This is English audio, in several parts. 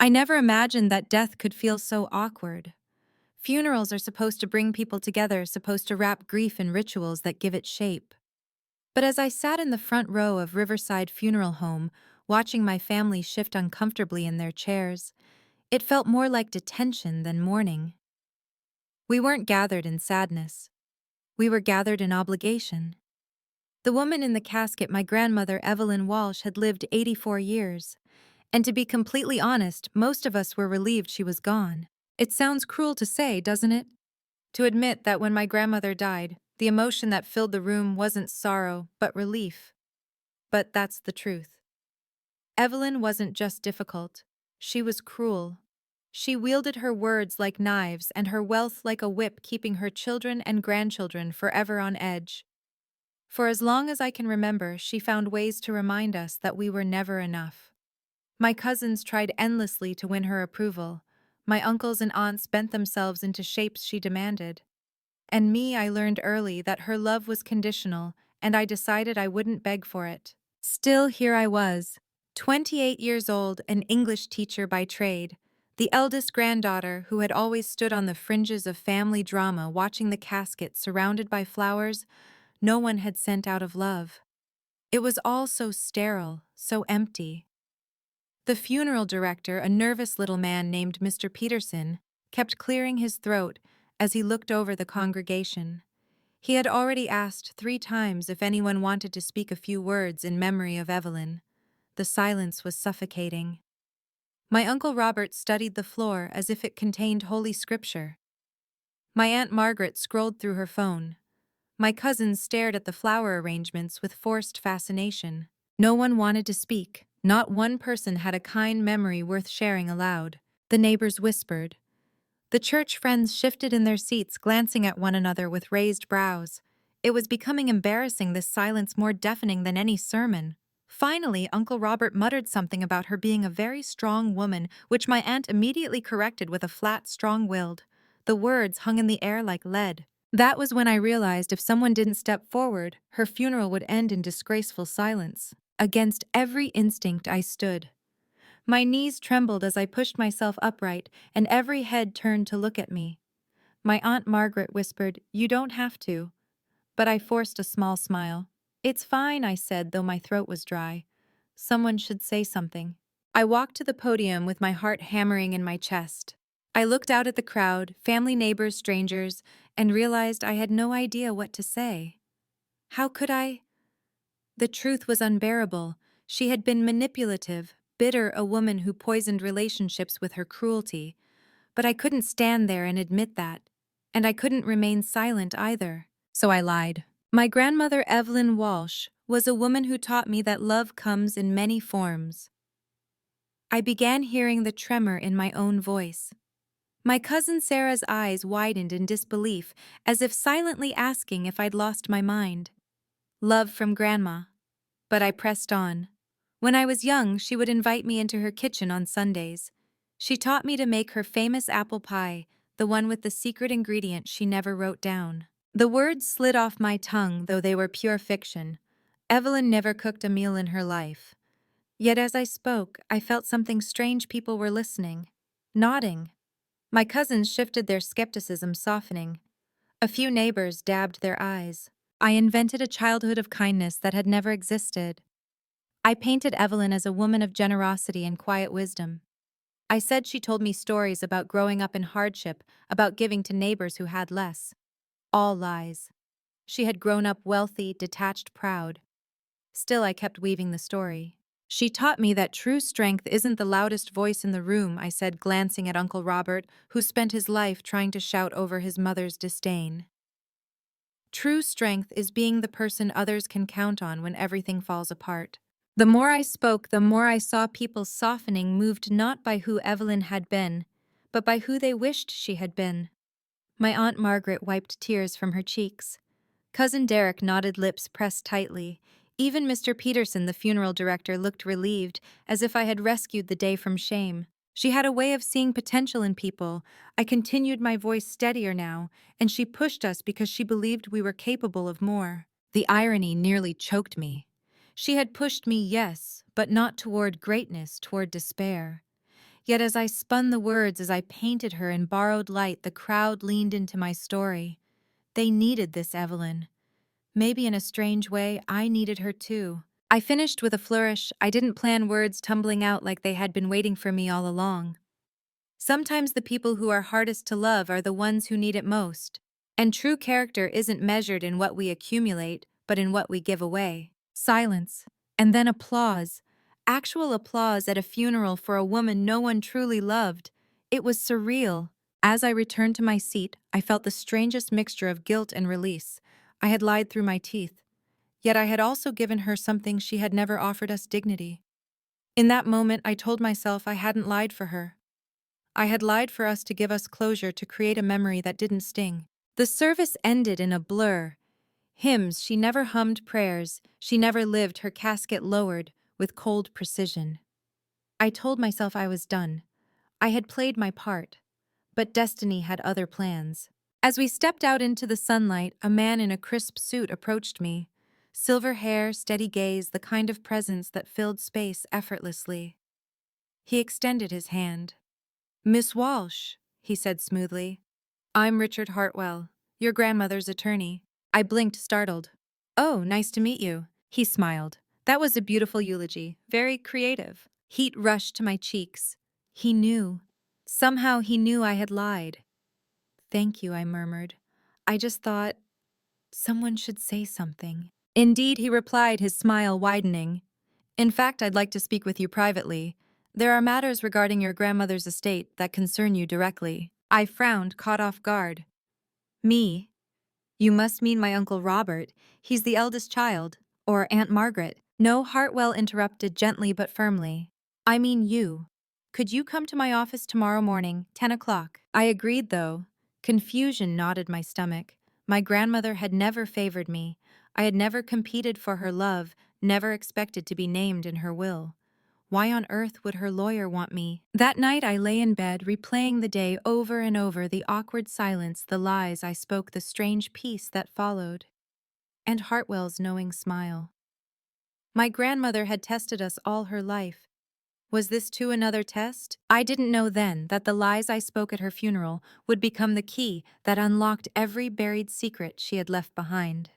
I never imagined that death could feel so awkward. Funerals are supposed to bring people together, supposed to wrap grief in rituals that give it shape. But as I sat in the front row of Riverside Funeral Home, watching my family shift uncomfortably in their chairs, it felt more like detention than mourning. We weren't gathered in sadness. We were gathered in obligation. The woman in the casket, my grandmother Evelyn Walsh, had lived 84 years. And to be completely honest, most of us were relieved she was gone. It sounds cruel to say, doesn't it? To admit that when my grandmother died, the emotion that filled the room wasn't sorrow, but relief. But that's the truth. Evelyn wasn't just difficult. She was cruel. She wielded her words like knives and her wealth like a whip, keeping her children and grandchildren forever on edge. For as long as I can remember, she found ways to remind us that we were never enough. My cousins tried endlessly to win her approval. My uncles and aunts bent themselves into shapes she demanded. And me, I learned early that her love was conditional, and I decided I wouldn't beg for it. Still, here I was, 28 years old, an English teacher by trade, the eldest granddaughter who had always stood on the fringes of family drama, watching the casket surrounded by flowers no one had sent out of love. It was all so sterile, so empty. The funeral director, a nervous little man named Mr. Peterson, kept clearing his throat as he looked over the congregation. He had already asked 3 times if anyone wanted to speak a few words in memory of Evelyn. The silence was suffocating. My Uncle Robert studied the floor as if it contained holy scripture. My Aunt Margaret scrolled through her phone. My cousins stared at the flower arrangements with forced fascination. No one wanted to speak. Not one person had a kind memory worth sharing aloud. The neighbors whispered. The church friends shifted in their seats, glancing at one another with raised brows. It was becoming embarrassing, this silence more deafening than any sermon. Finally, Uncle Robert muttered something about her being a very strong woman, which my aunt immediately corrected with a flat, strong-willed. The words hung in the air like lead. That was when I realized if someone didn't step forward, her funeral would end in disgraceful silence. Against every instinct I stood. My knees trembled as I pushed myself upright, and every head turned to look at me. My Aunt Margaret whispered, "You don't have to." But I forced a small smile. "It's fine," I said, though my throat was dry. Someone should say something. I walked to the podium with my heart hammering in my chest. I looked out at the crowd, family, neighbors, strangers, and realized I had no idea what to say. How could I? The truth was unbearable. She had been manipulative, bitter, a woman who poisoned relationships with her cruelty. But I couldn't stand there and admit that. And I couldn't remain silent either. So I lied. My grandmother Evelyn Walsh was a woman who taught me that love comes in many forms. I began hearing the tremor in my own voice. My cousin Sarah's eyes widened in disbelief, as if silently asking if I'd lost my mind. Love from Grandma. But I pressed on. When I was young, she would invite me into her kitchen on Sundays. She taught me to make her famous apple pie, the one with the secret ingredient she never wrote down. The words slid off my tongue, though they were pure fiction. Evelyn never cooked a meal in her life. Yet as I spoke, I felt something strange. People were listening, nodding. My cousins shifted, their skepticism softening. A few neighbors dabbed their eyes. I invented a childhood of kindness that had never existed. I painted Evelyn as a woman of generosity and quiet wisdom. I said she told me stories about growing up in hardship, about giving to neighbors who had less. All lies. She had grown up wealthy, detached, proud. Still, I kept weaving the story. She taught me that true strength isn't the loudest voice in the room, I said, glancing at Uncle Robert, who spent his life trying to shout over his mother's disdain. True strength is being the person others can count on when everything falls apart. The more I spoke, the more I saw people softening, moved not by who Evelyn had been, but by who they wished she had been. My Aunt Margaret wiped tears from her cheeks. Cousin Derek nodded, lips pressed tightly. Even Mr. Peterson, the funeral director, looked relieved, as if I had rescued the day from shame. She had a way of seeing potential in people. I continued, my voice steadier now, and she pushed us because she believed we were capable of more. The irony nearly choked me. She had pushed me, yes, but not toward greatness, toward despair. Yet as I spun the words, as I painted her in borrowed light, the crowd leaned into my story. They needed this Evelyn. Maybe in a strange way, I needed her too. I finished with a flourish. I didn't plan words tumbling out like they had been waiting for me all along. Sometimes the people who are hardest to love are the ones who need it most. And true character isn't measured in what we accumulate, but in what we give away. Silence. And then applause. Actual applause at a funeral for a woman no one truly loved. It was surreal. As I returned to my seat, I felt the strangest mixture of guilt and release. I had lied through my teeth. Yet I had also given her something she had never offered us: dignity. In that moment, I told myself I hadn't lied for her. I had lied for us to give us closure, to create a memory that didn't sting. The service ended in a blur. Hymns, she never hummed; prayers, she never lived; her casket lowered with cold precision. I told myself I was done. I had played my part. But destiny had other plans. As we stepped out into the sunlight, a man in a crisp suit approached me. Silver hair, steady gaze, the kind of presence that filled space effortlessly. He extended his hand. "Miss Walsh," he said smoothly. "I'm Richard Hartwell, your grandmother's attorney." I blinked, startled. "Oh, nice to meet you," he smiled. That was a beautiful eulogy, very creative. Heat rushed to my cheeks. He knew. Somehow he knew I had lied. "Thank you," I murmured. "I just thought someone should say something." "Indeed," he replied, his smile widening. "In fact, I'd like to speak with you privately. There are matters regarding your grandmother's estate that concern you directly." I frowned, caught off guard. "Me? You must mean my Uncle Robert. He's the eldest child. Or Aunt Margaret." "No," Hartwell interrupted gently but firmly. "I mean you. Could you come to my office tomorrow morning, 10 o'clock? I agreed, though. Confusion knotted my stomach. My grandmother had never favored me. I had never competed for her love, never expected to be named in her will. Why on earth would her lawyer want me? That night I lay in bed, replaying the day over and over, the awkward silence, the lies I spoke, the strange peace that followed. And Hartwell's knowing smile. My grandmother had tested us all her life. Was this too another test? I didn't know then that the lies I spoke at her funeral would become the key that unlocked every buried secret she had left behind.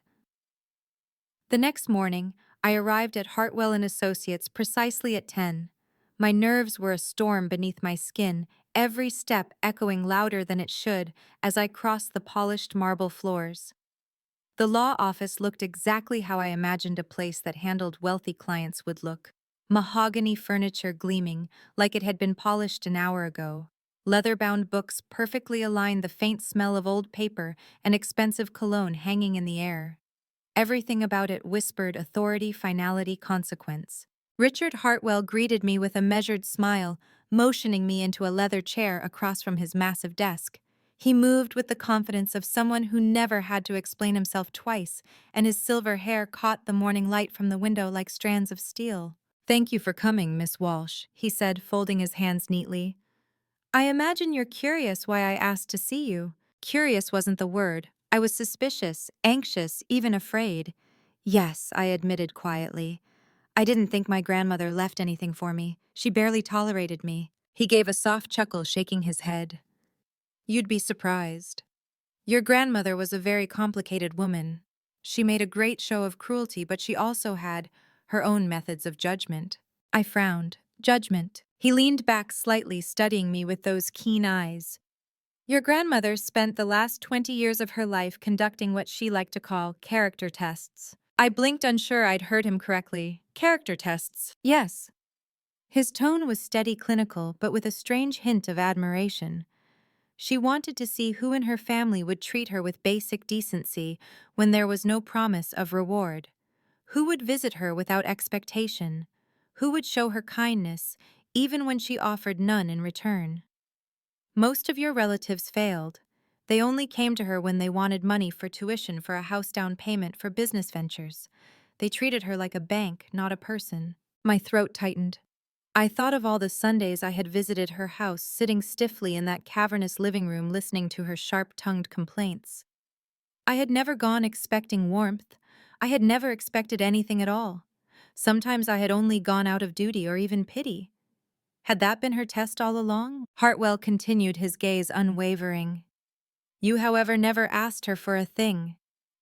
The next morning, I arrived at Hartwell and Associates precisely at 10. My nerves were a storm beneath my skin, every step echoing louder than it should as I crossed the polished marble floors. The law office looked exactly how I imagined a place that handled wealthy clients would look. Mahogany furniture gleaming like it had been polished an hour ago. Leather-bound books perfectly aligned, the faint smell of old paper and expensive cologne hanging in the air. Everything about it whispered authority, finality, consequence. Richard Hartwell greeted me with a measured smile, motioning me into a leather chair across from his massive desk. He moved with the confidence of someone who never had to explain himself twice, and his silver hair caught the morning light from the window like strands of steel. "Thank you for coming, Miss Walsh," he said, folding his hands neatly. "I imagine you're curious why I asked to see you." Curious wasn't the word. I was suspicious, anxious, even afraid. "Yes," I admitted quietly. "I didn't think my grandmother left anything for me. She barely tolerated me." He gave a soft chuckle, shaking his head. "You'd be surprised. Your grandmother was a very complicated woman. She made a great show of cruelty, but she also had her own methods of judgment." I frowned. Judgment. He leaned back slightly, studying me with those keen eyes. "Your grandmother spent the last 20 years of her life conducting what she liked to call character tests." I blinked, unsure I'd heard him correctly. "Character tests?" "Yes." His tone was steady, clinical, but with a strange hint of admiration. She wanted to see who in her family would treat her with basic decency when there was no promise of reward. Who would visit her without expectation? Who would show her kindness, even when she offered none in return? Most of your relatives failed. They only came to her when they wanted money for tuition, for a house down payment, for business ventures. They treated her like a bank, not a person. My throat tightened. I thought of all the Sundays I had visited her house, sitting stiffly in that cavernous living room listening to her sharp-tongued complaints. I had never gone expecting warmth. I had never expected anything at all. Sometimes I had only gone out of duty or even pity. Had that been her test all along? Hartwell continued, his gaze unwavering. You, however, never asked her for a thing.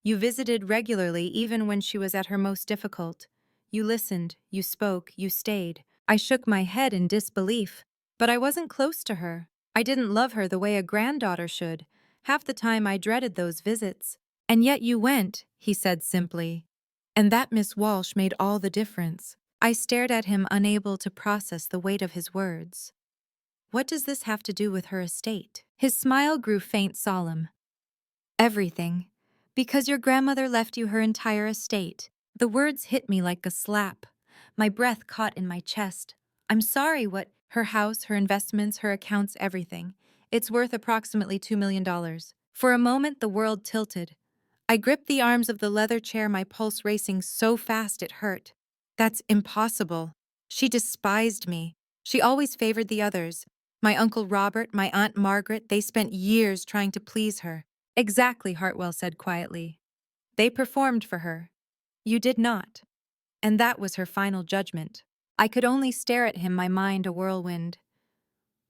You visited regularly even when she was at her most difficult. You listened, you spoke, you stayed. I shook my head in disbelief. But I wasn't close to her. I didn't love her the way a granddaughter should. Half the time I dreaded those visits. And yet you went, he said simply. And that, Miss Walsh, made all the difference. I stared at him, unable to process the weight of his words. What does this have to do with her estate? His smile grew faint, solemn. Everything. Because your grandmother left you her entire estate. The words hit me like a slap. My breath caught in my chest. I'm sorry, what? Her house, her investments, her accounts, everything. It's worth approximately $2 million. For a moment, the world tilted. I gripped the arms of the leather chair, my pulse racing so fast it hurt. That's impossible. She despised me. She always favored the others. My Uncle Robert, my Aunt Margaret, they spent years trying to please her. Exactly, Hartwell said quietly. They performed for her. You did not. And that was her final judgment. I could only stare at him, my mind a whirlwind.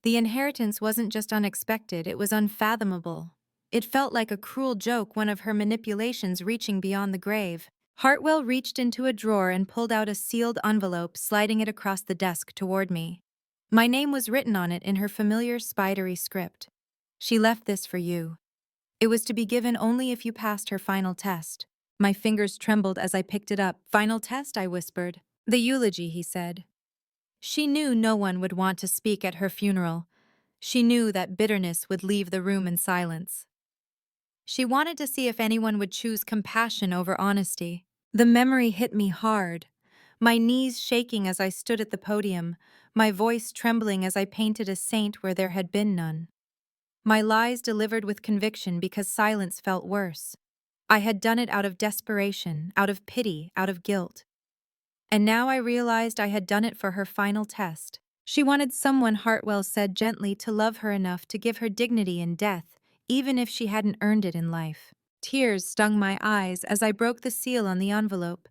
The inheritance wasn't just unexpected, it was unfathomable. It felt like a cruel joke, one of her manipulations reaching beyond the grave. Hartwell reached into a drawer and pulled out a sealed envelope, sliding it across the desk toward me. My name was written on it in her familiar spidery script. She left this for you. It was to be given only if you passed her final test. My fingers trembled as I picked it up. Final test, I whispered. The eulogy, he said. She knew no one would want to speak at her funeral. She knew that bitterness would leave the room in silence. She wanted to see if anyone would choose compassion over honesty. The memory hit me hard, my knees shaking as I stood at the podium, my voice trembling as I painted a saint where there had been none. My lies delivered with conviction because silence felt worse. I had done it out of desperation, out of pity, out of guilt. And now I realized I had done it for her final test. She wanted someone, Hartwell said gently, to love her enough to give her dignity in death, even if she hadn't earned it in life. Tears stung my eyes as I broke the seal on the envelope.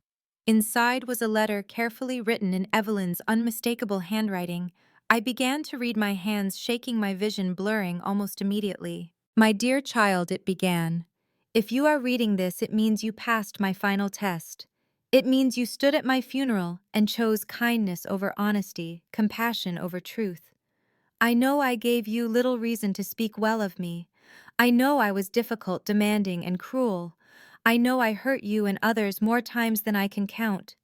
Inside was a letter carefully written in Evelyn's unmistakable handwriting. I began to read, my hands shaking, my vision blurring almost immediately. My dear child, it began. If you are reading this, it means you passed my final test. It means you stood at my funeral and chose kindness over honesty, compassion over truth. I know I gave you little reason to speak well of me. I know I was difficult, demanding, and cruel. I know I hurt you and others more times than I can count.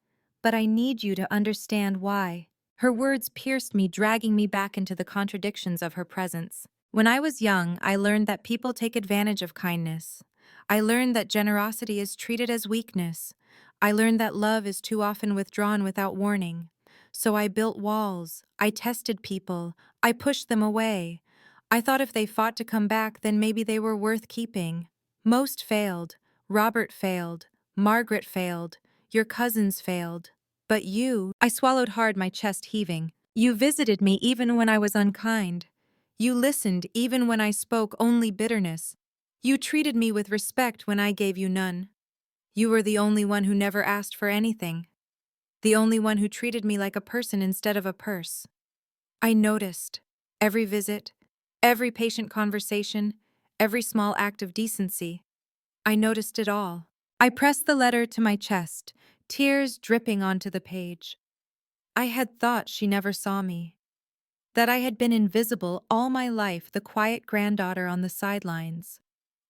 But I need you to understand why. Her words pierced me, dragging me back into the contradictions of her presence. When I was young, I learned that people take advantage of kindness. I learned that generosity is treated as weakness. I learned that love is too often withdrawn without warning. So I built walls. I tested people. I pushed them away. I thought if they fought to come back, then maybe they were worth keeping. Most failed. Robert failed. Margaret failed. Your cousins failed. But you, I swallowed hard, my chest heaving. You visited me even when I was unkind. You listened even when I spoke only bitterness. You treated me with respect when I gave you none. You were the only one who never asked for anything. The only one who treated me like a person instead of a purse. I noticed. Every visit, every patient conversation, every small act of decency. I noticed it all. I pressed the letter to my chest, tears dripping onto the page. I had thought she never saw me. That I had been invisible all my life, the quiet granddaughter on the sidelines.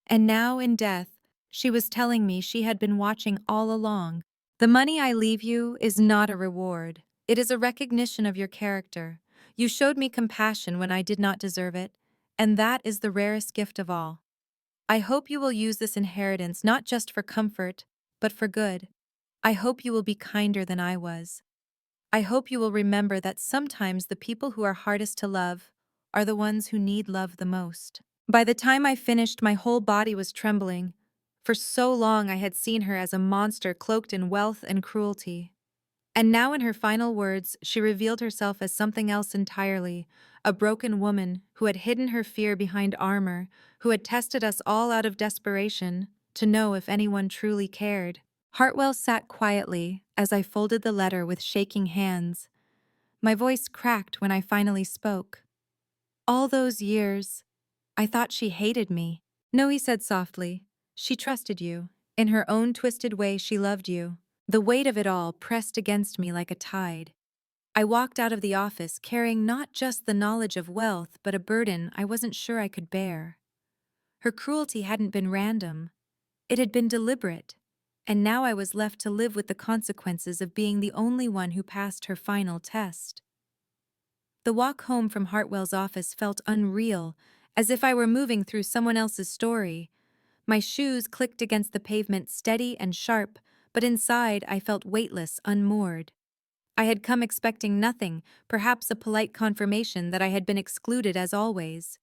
And now, in death, she was telling me she had been watching all along. The money I leave you is not a reward. It is a recognition of your character. You showed me compassion when I did not deserve it, and that is the rarest gift of all. I hope you will use this inheritance not just for comfort, but for good. I hope you will be kinder than I was. I hope you will remember that sometimes the people who are hardest to love are the ones who need love the most. By the time I finished, my whole body was trembling. For so long I had seen her as a monster cloaked in wealth and cruelty. And now in her final words, she revealed herself as something else entirely, a broken woman who had hidden her fear behind armor, who had tested us all out of desperation to know if anyone truly cared. Hartwell sat quietly as I folded the letter with shaking hands. My voice cracked when I finally spoke. All those years, I thought she hated me. No, he said softly. She trusted you. In her own twisted way, she loved you. The weight of it all pressed against me like a tide. I walked out of the office carrying not just the knowledge of wealth, but a burden I wasn't sure I could bear. Her cruelty hadn't been random. It had been deliberate. And now I was left to live with the consequences of being the only one who passed her final test. The walk home from Hartwell's office felt unreal, as if I were moving through someone else's story. My shoes clicked against the pavement steady and sharp, but inside I felt weightless, unmoored. I had come expecting nothing, perhaps a polite confirmation that I had been excluded as always.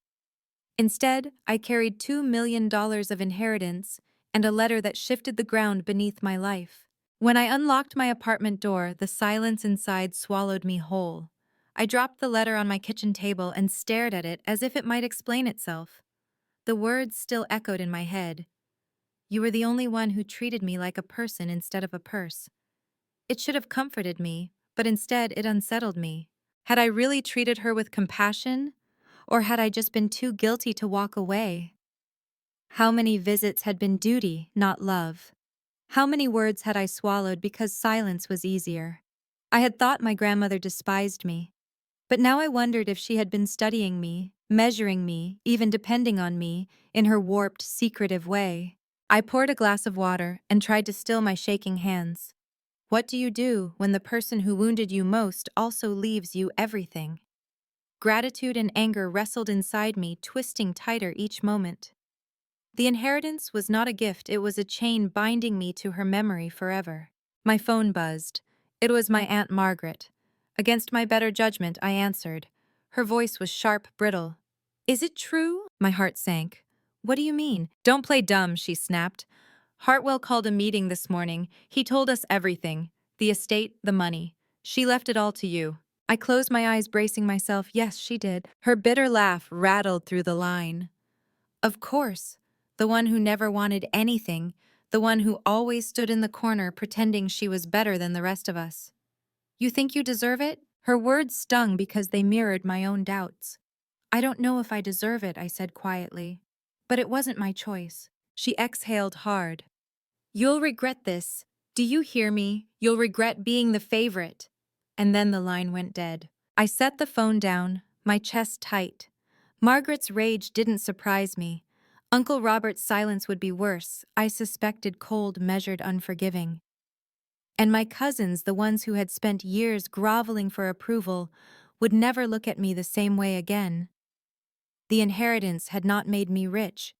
Instead, I carried $2 million of inheritance and a letter that shifted the ground beneath my life. When I unlocked my apartment door, the silence inside swallowed me whole. I dropped the letter on my kitchen table and stared at it as if it might explain itself. The words still echoed in my head. You were the only one who treated me like a person instead of a purse. It should have comforted me, but instead it unsettled me. Had I really treated her with compassion? Or had I just been too guilty to walk away? How many visits had been duty, not love? How many words had I swallowed because silence was easier? I had thought my grandmother despised me, but now I wondered if she had been studying me, measuring me, even depending on me, in her warped, secretive way. I poured a glass of water and tried to still my shaking hands. What do you do when the person who wounded you most also leaves you everything? Gratitude and anger wrestled inside me, twisting tighter each moment. The inheritance was not a gift, it was a chain binding me to her memory forever. My phone buzzed. It was my Aunt Margaret. Against my better judgment, I answered. Her voice was sharp, brittle. Is it true? My heart sank. What do you mean? Don't play dumb, she snapped. Hartwell called a meeting this morning. He told us everything. The estate, the money. She left it all to you. I closed my eyes, bracing myself. Yes, she did. Her bitter laugh rattled through the line. Of course. The one who never wanted anything. The one who always stood in the corner pretending she was better than the rest of us. You think you deserve it? Her words stung because they mirrored my own doubts. I don't know if I deserve it, I said quietly. But it wasn't my choice. She exhaled hard. You'll regret this. Do you hear me? You'll regret being the favorite. And then the line went dead. I set the phone down, my chest tight. Margaret's rage didn't surprise me. Uncle Robert's silence would be worse. I suspected cold, measured, unforgiving. And my cousins, the ones who had spent years groveling for approval, would never look at me the same way again. The inheritance had not made me rich.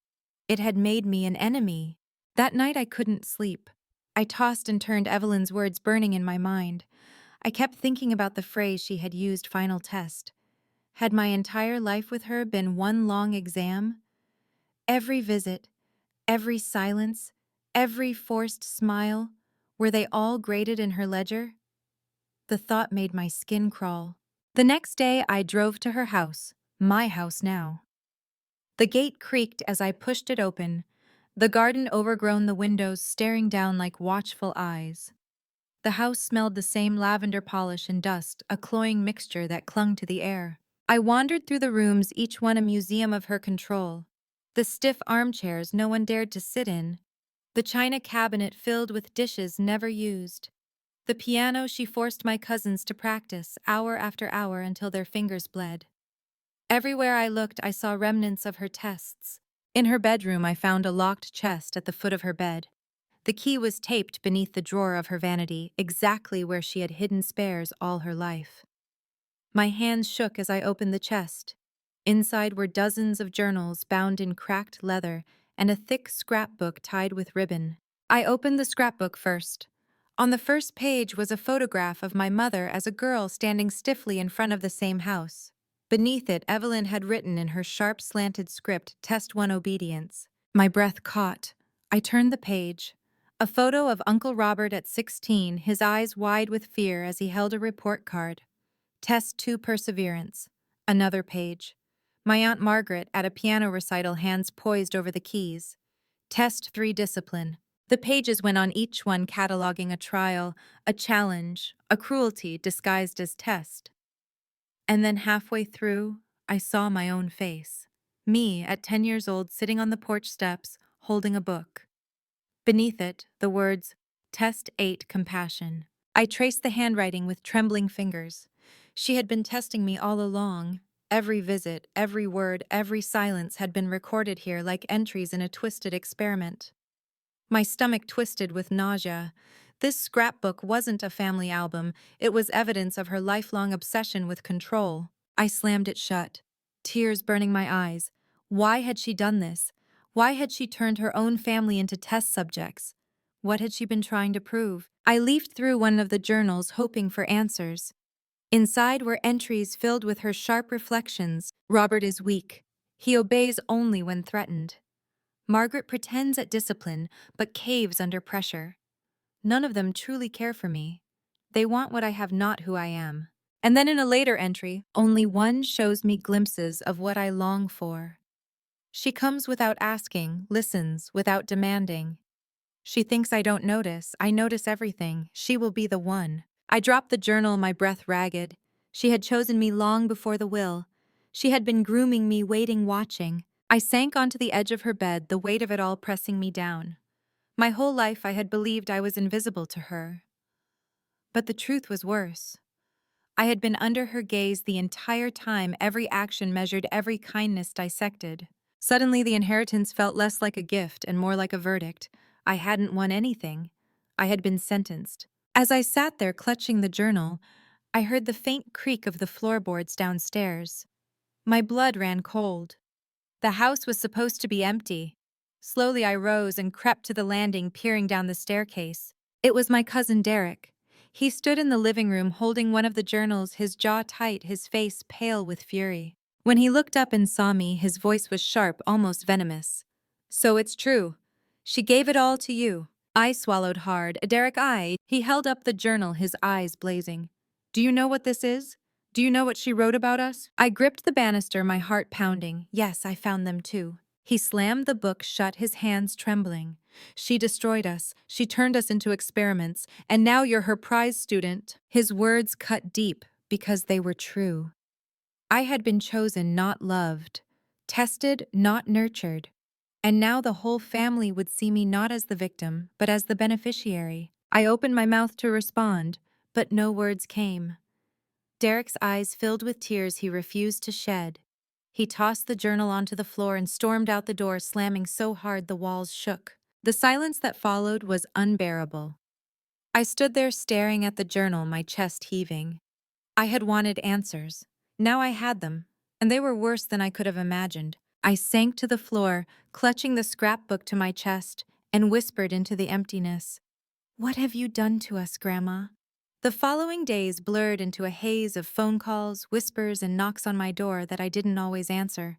It had made me an enemy. That night I couldn't sleep. I tossed and turned, Evelyn's words burning in my mind. I kept thinking about the phrase she had used, final test. Had my entire life with her been one long exam? Every visit, every silence, every forced smile, were they all graded in her ledger? The thought made my skin crawl. The next day I drove to her house, my house now. The gate creaked as I pushed it open, the garden overgrown, the windows staring down like watchful eyes. The house smelled the same lavender polish and dust, a cloying mixture that clung to the air. I wandered through the rooms, each one a museum of her control. The stiff armchairs no one dared to sit in. The china cabinet filled with dishes never used. The piano she forced my cousins to practice, hour after hour until their fingers bled. Everywhere I looked, I saw remnants of her tests. In her bedroom, I found a locked chest at the foot of her bed. The key was taped beneath the drawer of her vanity, exactly where she had hidden spares all her life. My hands shook as I opened the chest. Inside were dozens of journals bound in cracked leather and a thick scrapbook tied with ribbon. I opened the scrapbook first. On the first page was a photograph of my mother as a girl standing stiffly in front of the same house. Beneath it, Evelyn had written in her sharp, slanted script, Test 1 Obedience. My breath caught. I turned the page. A photo of Uncle Robert at 16, his eyes wide with fear as he held a report card. Test 2 Perseverance. Another page. My Aunt Margaret at a piano recital, hands poised over the keys. Test 3 Discipline. The pages went on, each one cataloging a trial, a challenge, a cruelty disguised as test. And then halfway through, I saw my own face. Me, at 10 years old, sitting on the porch steps, holding a book. Beneath it, the words, Test 8 Compassion. I traced the handwriting with trembling fingers. She had been testing me all along. Every visit, every word, every silence had been recorded here like entries in a twisted experiment. My stomach twisted with nausea. This scrapbook wasn't a family album, it was evidence of her lifelong obsession with control. I slammed it shut, tears burning my eyes. Why had she done this? Why had she turned her own family into test subjects? What had she been trying to prove? I leafed through one of the journals, hoping for answers. Inside were entries filled with her sharp reflections. Robert is weak. He obeys only when threatened. Margaret pretends at discipline, but caves under pressure. None of them truly care for me. They want what I have, not who I am. And then in a later entry, only one shows me glimpses of what I long for. She comes without asking, listens without demanding. She thinks I don't notice. I notice everything. She will be the one. I dropped the journal, my breath ragged. She had chosen me long before the will. She had been grooming me, waiting, watching. I sank onto the edge of her bed, the weight of it all pressing me down. My whole life I had believed I was invisible to her. But the truth was worse. I had been under her gaze the entire time, every action measured, every kindness dissected. Suddenly the inheritance felt less like a gift and more like a verdict. I hadn't won anything. I had been sentenced. As I sat there clutching the journal, I heard the faint creak of the floorboards downstairs. My blood ran cold. The house was supposed to be empty. Slowly I rose and crept to the landing, peering down the staircase. It was my cousin Derek. He stood in the living room holding one of the journals, his jaw tight, his face pale with fury. When he looked up and saw me, his voice was sharp, almost venomous. "So it's true. She gave it all to you." I swallowed hard. Derek eyed. He held up the journal, his eyes blazing. "Do you know what this is? Do you know what she wrote about us?" I gripped the banister, my heart pounding. Yes, I found them too. He slammed the book shut, his hands trembling. "She destroyed us. She turned us into experiments. And now you're her prize student." His words cut deep because they were true. I had been chosen, not loved. Tested, not nurtured. And now the whole family would see me not as the victim, but as the beneficiary. I opened my mouth to respond, but no words came. Derek's eyes filled with tears he refused to shed. He tossed the journal onto the floor and stormed out the door, slamming so hard the walls shook. The silence that followed was unbearable. I stood there staring at the journal, my chest heaving. I had wanted answers. Now I had them, and they were worse than I could have imagined. I sank to the floor, clutching the scrapbook to my chest, and whispered into the emptiness, "What have you done to us, Grandma?" The following days blurred into a haze of phone calls, whispers, and knocks on my door that I didn't always answer.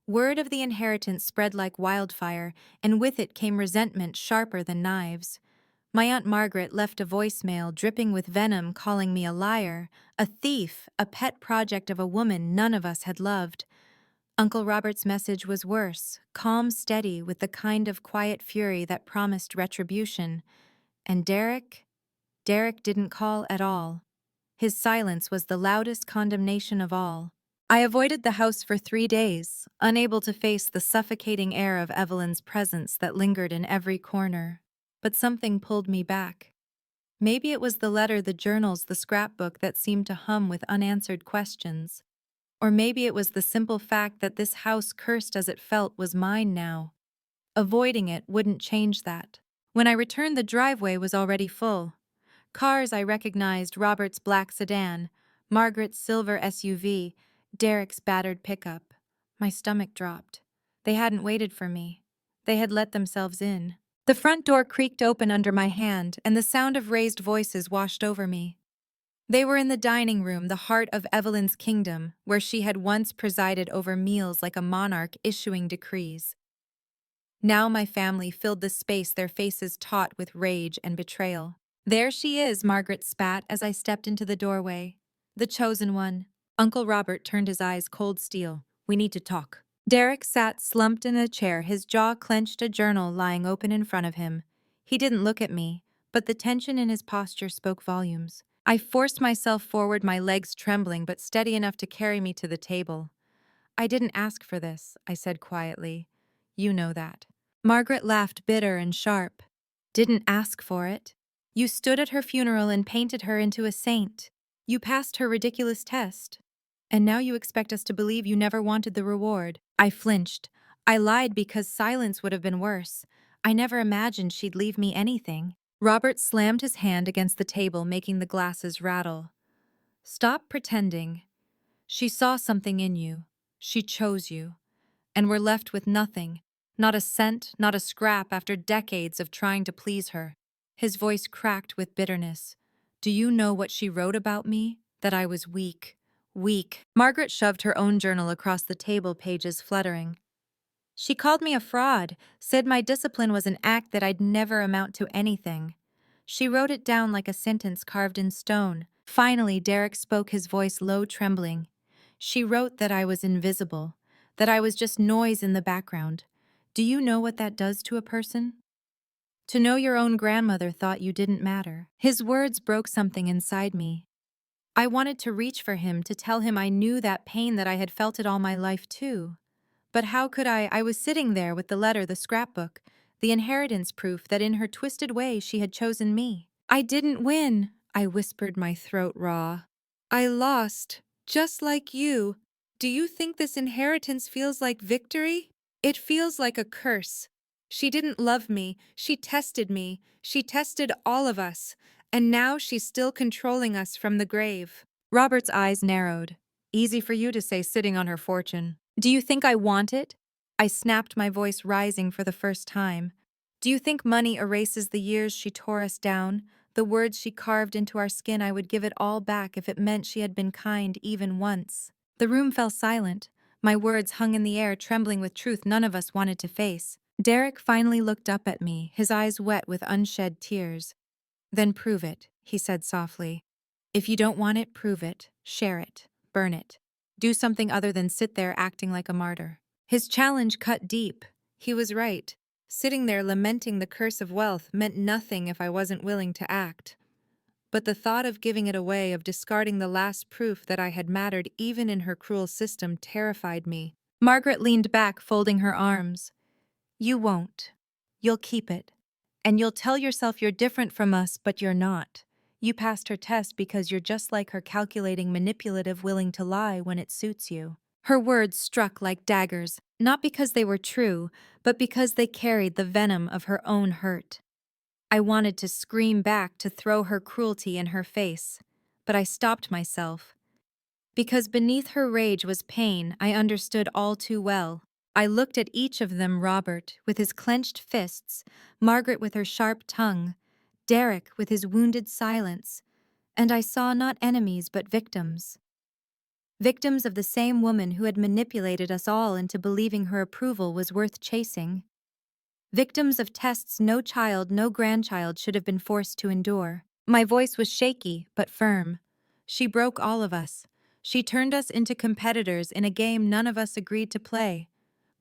Word of the inheritance spread like wildfire, and with it came resentment sharper than knives. My Aunt Margaret left a voicemail dripping with venom, calling me a liar, a thief, a pet project of a woman none of us had loved. Uncle Robert's message was worse, calm, steady, with the kind of quiet fury that promised retribution. And Derek didn't call at all. His silence was the loudest condemnation of all. I avoided the house for 3 days, unable to face the suffocating air of Evelyn's presence that lingered in every corner. But something pulled me back. Maybe it was the letter, the journals, the scrapbook that seemed to hum with unanswered questions. Or maybe it was the simple fact that this house, cursed as it felt, was mine now. Avoiding it wouldn't change that. When I returned, the driveway was already full. Cars I recognized: Robert's black sedan, Margaret's silver SUV, Derek's battered pickup. My stomach dropped. They hadn't waited for me. They had let themselves in. The front door creaked open under my hand, and the sound of raised voices washed over me. They were in the dining room, the heart of Evelyn's kingdom, where she had once presided over meals like a monarch issuing decrees. Now my family filled the space, their faces taut with rage and betrayal. "There she is," Margaret spat as I stepped into the doorway. "The chosen one." Uncle Robert turned his eyes cold steel. "We need to talk." Derek sat slumped in a chair, his jaw clenched, a journal lying open in front of him. He didn't look at me, but the tension in his posture spoke volumes. I forced myself forward, my legs trembling but steady enough to carry me to the table. I didn't ask for this, I said quietly. You know that. Margaret laughed, bitter and sharp. Didn't ask for it. You stood at her funeral and painted her into a saint. You passed her ridiculous test. And now you expect us to believe you never wanted the reward. I flinched. I lied because silence would have been worse. I never imagined she'd leave me anything. Robert slammed his hand against the table, making the glasses rattle. Stop pretending. She saw something in you. She chose you. And we're left with nothing. Not a cent, not a scrap after decades of trying to please her. His voice cracked with bitterness. Do you know what she wrote about me? That I was weak. Weak. Margaret shoved her own journal across the table, pages fluttering. She called me a fraud, said my discipline was an act that I'd never amount to anything. She wrote it down like a sentence carved in stone. Finally, Derek spoke, his voice low, trembling. She wrote that I was invisible, that I was just noise in the background. Do you know what that does to a person? To know your own grandmother thought you didn't matter. His words broke something inside me. I wanted to reach for him, to tell him I knew that pain, that I had felt it all my life too. But how could I? I was sitting there with the letter, the scrapbook, the inheritance proof that in her twisted way she had chosen me. I didn't win, I whispered, my throat raw. I lost, just like you. Do you think this inheritance feels like victory? It feels like a curse. She didn't love me. She tested me. She tested all of us. And now she's still controlling us from the grave. Robert's eyes narrowed. Easy for you to say, sitting on her fortune. Do you think I want it? I snapped, my voice rising for the first time. Do you think money erases the years she tore us down, the words she carved into our skin? I would give it all back if it meant she had been kind even once. The room fell silent. My words hung in the air, trembling with truth none of us wanted to face. Derek finally looked up at me, his eyes wet with unshed tears. Then prove it, he said softly. If you don't want it, prove it, share it, burn it. Do something other than sit there acting like a martyr. His challenge cut deep. He was right. Sitting there lamenting the curse of wealth meant nothing if I wasn't willing to act. But the thought of giving it away, of discarding the last proof that I had mattered even in her cruel system, terrified me. Margaret leaned back, folding her arms. You won't. You'll keep it. And you'll tell yourself you're different from us, but you're not. You passed her test because you're just like her, calculating, manipulative, willing to lie when it suits you. Her words struck like daggers, not because they were true, but because they carried the venom of her own hurt. I wanted to scream back, to throw her cruelty in her face, but I stopped myself. Because beneath her rage was pain I understood all too well. I looked at each of them, Robert with his clenched fists, Margaret with her sharp tongue, Derek with his wounded silence, and I saw not enemies but victims. Victims of the same woman who had manipulated us all into believing her approval was worth chasing. Victims of tests no child, no grandchild should have been forced to endure. My voice was shaky but firm. She broke all of us. She turned us into competitors in a game none of us agreed to play.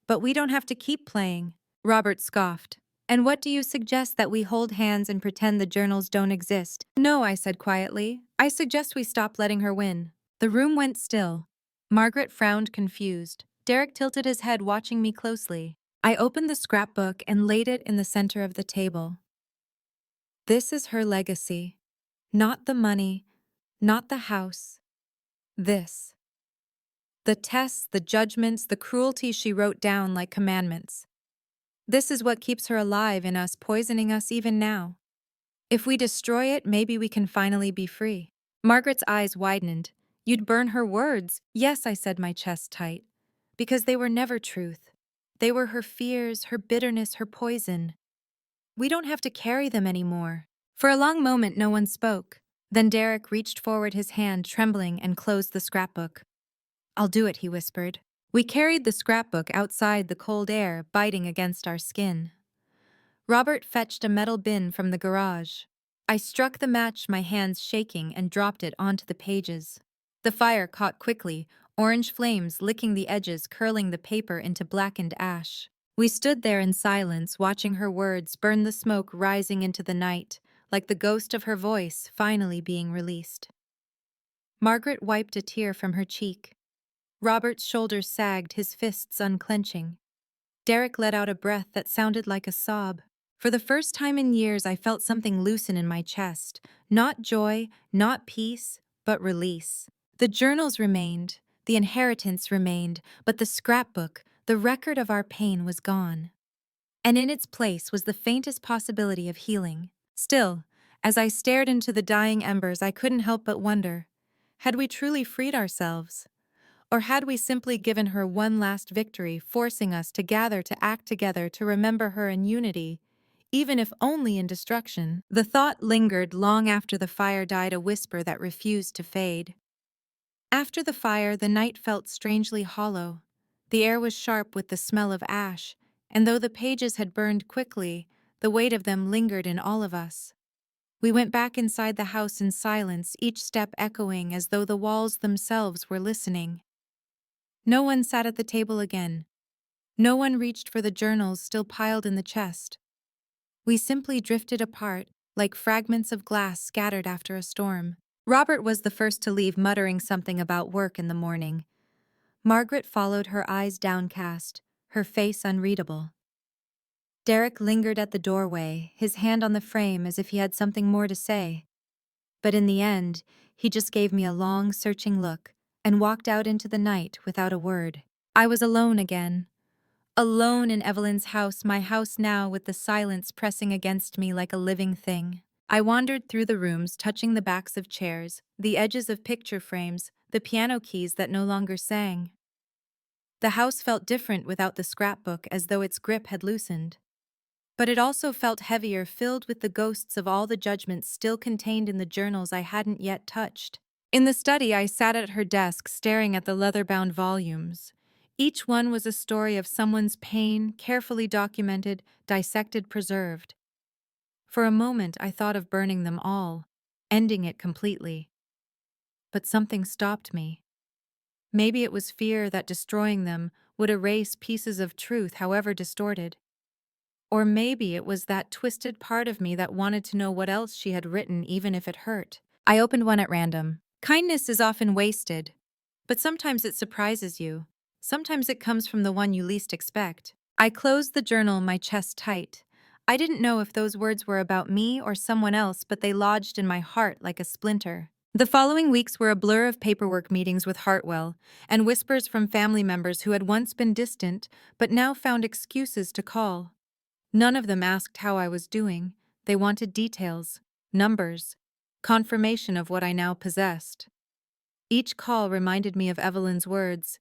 But we don't have to keep playing. Robert scoffed. And what do you suggest, that we hold hands and pretend the journals don't exist? No, I said quietly. I suggest we stop letting her win. The room went still. Margaret frowned, confused. Derek tilted his head, watching me closely. I opened the scrapbook and laid it in the center of the table. This is her legacy. Not the money, not the house. This. The tests, the judgments, the cruelty she wrote down like commandments. This is what keeps her alive in us, poisoning us even now. If we destroy it, maybe we can finally be free. Margaret's eyes widened. You'd burn her words? Yes, I said, my chest tight. Because they were never truth. They were her fears, her bitterness, her poison. We don't have to carry them anymore. For a long moment, no one spoke. Then Derek reached forward, his hand trembling, and closed the scrapbook. I'll do it, he whispered. We carried the scrapbook outside, the cold air biting against our skin. Robert fetched a metal bin from the garage. I struck the match, my hands shaking, and dropped it onto the pages. The fire caught quickly, orange flames licking the edges, curling the paper into blackened ash. We stood there in silence, watching her words burn, the smoke rising into the night, like the ghost of her voice finally being released. Margaret wiped a tear from her cheek. Robert's shoulders sagged, his fists unclenching. Derek let out a breath that sounded like a sob. For the first time in years, I felt something loosen in my chest. Not joy, not peace, but release. The journals remained, the inheritance remained, but the scrapbook, the record of our pain, was gone. And in its place was the faintest possibility of healing. Still, as I stared into the dying embers, I couldn't help but wonder, had we truly freed ourselves? Or had we simply given her one last victory, forcing us to gather to act together to remember her in unity, even if only in destruction? The thought lingered long after the fire died, a whisper that refused to fade. After the fire, the night felt strangely hollow. The air was sharp with the smell of ash, and though the pages had burned quickly, the weight of them lingered in all of us. We went back inside the house in silence, each step echoing as though the walls themselves were listening. No one sat at the table again. No one reached for the journals still piled in the chest. We simply drifted apart, like fragments of glass scattered after a storm. Robert was the first to leave, muttering something about work in the morning. Margaret followed, her eyes downcast, her face unreadable. Derek lingered at the doorway, his hand on the frame as if he had something more to say. But in the end, he just gave me a long, searching look and walked out into the night without a word. I was alone again. Alone in Evelyn's house, my house now, with the silence pressing against me like a living thing. I wandered through the rooms, touching the backs of chairs, the edges of picture frames, the piano keys that no longer sang. The house felt different without the scrapbook, as though its grip had loosened. But it also felt heavier, filled with the ghosts of all the judgments still contained in the journals I hadn't yet touched. In the study, I sat at her desk, staring at the leather-bound volumes. Each one was a story of someone's pain, carefully documented, dissected, preserved. For a moment, I thought of burning them all, ending it completely. But something stopped me. Maybe it was fear that destroying them would erase pieces of truth, however distorted. Or maybe it was that twisted part of me that wanted to know what else she had written, even if it hurt. I opened one at random. Kindness is often wasted, but sometimes it surprises you. Sometimes it comes from the one you least expect. I closed the journal, my chest tight. I didn't know if those words were about me or someone else, but they lodged in my heart like a splinter. The following weeks were a blur of paperwork meetings with Hartwell and whispers from family members who had once been distant but now found excuses to call. None of them asked how I was doing. They wanted details, numbers, confirmation of what I now possessed. Each call reminded me of Evelyn's words.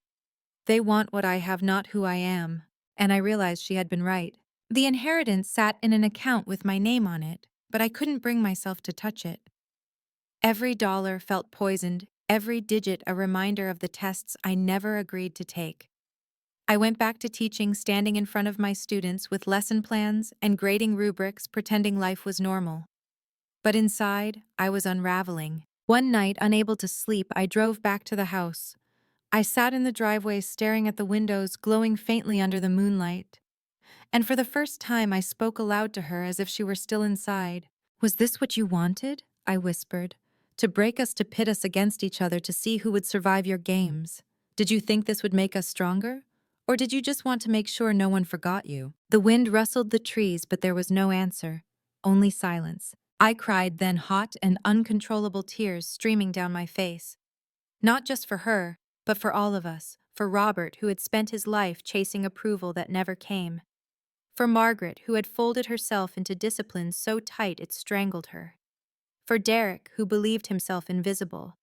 They want what I have, not who I am. And I realized she had been right. The inheritance sat in an account with my name on it, but I couldn't bring myself to touch it. Every dollar felt poisoned, every digit a reminder of the tests I never agreed to take. I went back to teaching, standing in front of my students with lesson plans and grading rubrics, pretending life was normal. But inside, I was unraveling. One night, unable to sleep, I drove back to the house. I sat in the driveway, staring at the windows glowing faintly under the moonlight. And for the first time, I spoke aloud to her as if she were still inside. "Was this what you wanted?" I whispered. "To break us, to pit us against each other, to see who would survive your games? Did you think this would make us stronger? Or did you just want to make sure no one forgot you?" The wind rustled the trees, but there was no answer, only silence. I cried then, hot and uncontrollable tears streaming down my face. Not just for her, but for all of us. For Robert, who had spent his life chasing approval that never came. For Margaret, who had folded herself into discipline so tight it strangled her. For Derek, who believed himself invisible.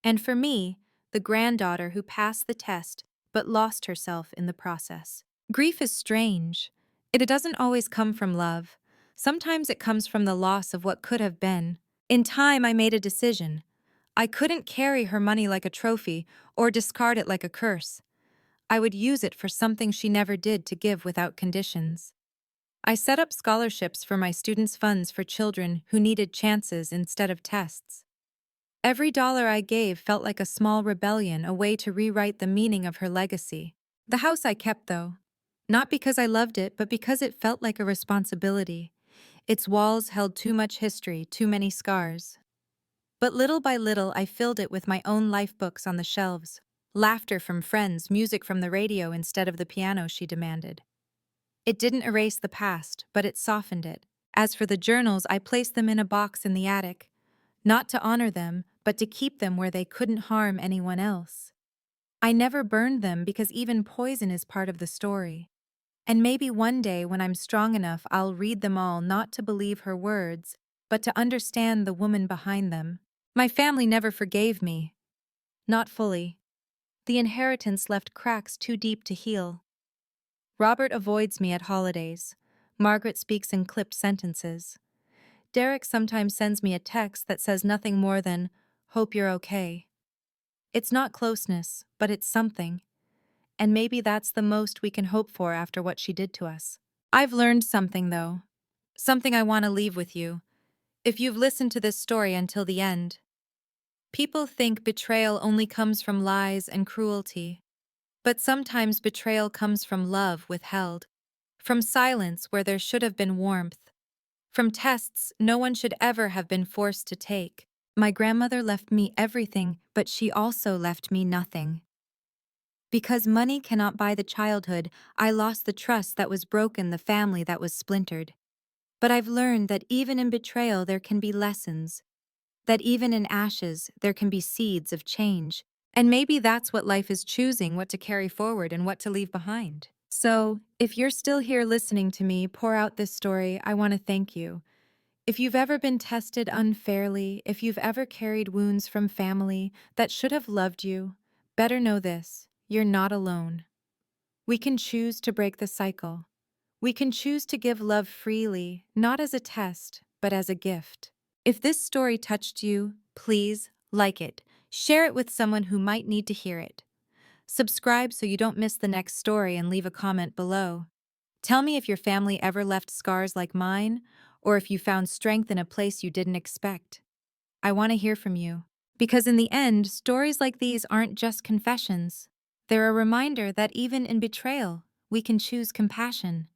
And for me, the granddaughter who passed the test but lost herself in the process. Grief is strange. It doesn't always come from love. Sometimes it comes from the loss of what could have been. In time, I made a decision. I couldn't carry her money like a trophy or discard it like a curse. I would use it for something she never did, to give without conditions. I set up scholarships for my students' funds for children who needed chances instead of tests. Every dollar I gave felt like a small rebellion, a way to rewrite the meaning of her legacy. The house I kept, though. Not because I loved it, but because it felt like a responsibility. Its walls held too much history, too many scars. But little by little, I filled it with my own life books on the shelves. Laughter from friends, music from the radio instead of the piano she demanded. It didn't erase the past, but it softened it. As for the journals, I placed them in a box in the attic, not to honor them, but to keep them where they couldn't harm anyone else. I never burned them because even poison is part of the story. And maybe one day when I'm strong enough, I'll read them all not to believe her words, but to understand the woman behind them. My family never forgave me. Not fully. The inheritance left cracks too deep to heal. Robert avoids me at holidays. Margaret speaks in clipped sentences. Derek sometimes sends me a text that says nothing more than, "Hope you're okay." It's not closeness, but it's something. And maybe that's the most we can hope for after what she did to us. I've learned something, though. Something I want to leave with you. If you've listened to this story until the end, people think betrayal only comes from lies and cruelty. But sometimes betrayal comes from love withheld, from silence where there should have been warmth, from tests no one should ever have been forced to take. My grandmother left me everything, but she also left me nothing. Because money cannot buy the childhood, I lost the trust that was broken, the family that was splintered. But I've learned that even in betrayal there can be lessons, that even in ashes there can be seeds of change. And maybe that's what life is, choosing what to carry forward and what to leave behind. So, if you're still here listening to me pour out this story, I want to thank you. If you've ever been tested unfairly, if you've ever carried wounds from family that should have loved you, better know this: you're not alone. We can choose to break the cycle. We can choose to give love freely, not as a test, but as a gift. If this story touched you, please like it. Share it with someone who might need to hear it. Subscribe so you don't miss the next story and leave a comment below. Tell me if your family ever left scars like mine, or if you found strength in a place you didn't expect. I want to hear from you. Because in the end, stories like these aren't just confessions. They're a reminder that even in betrayal, we can choose compassion.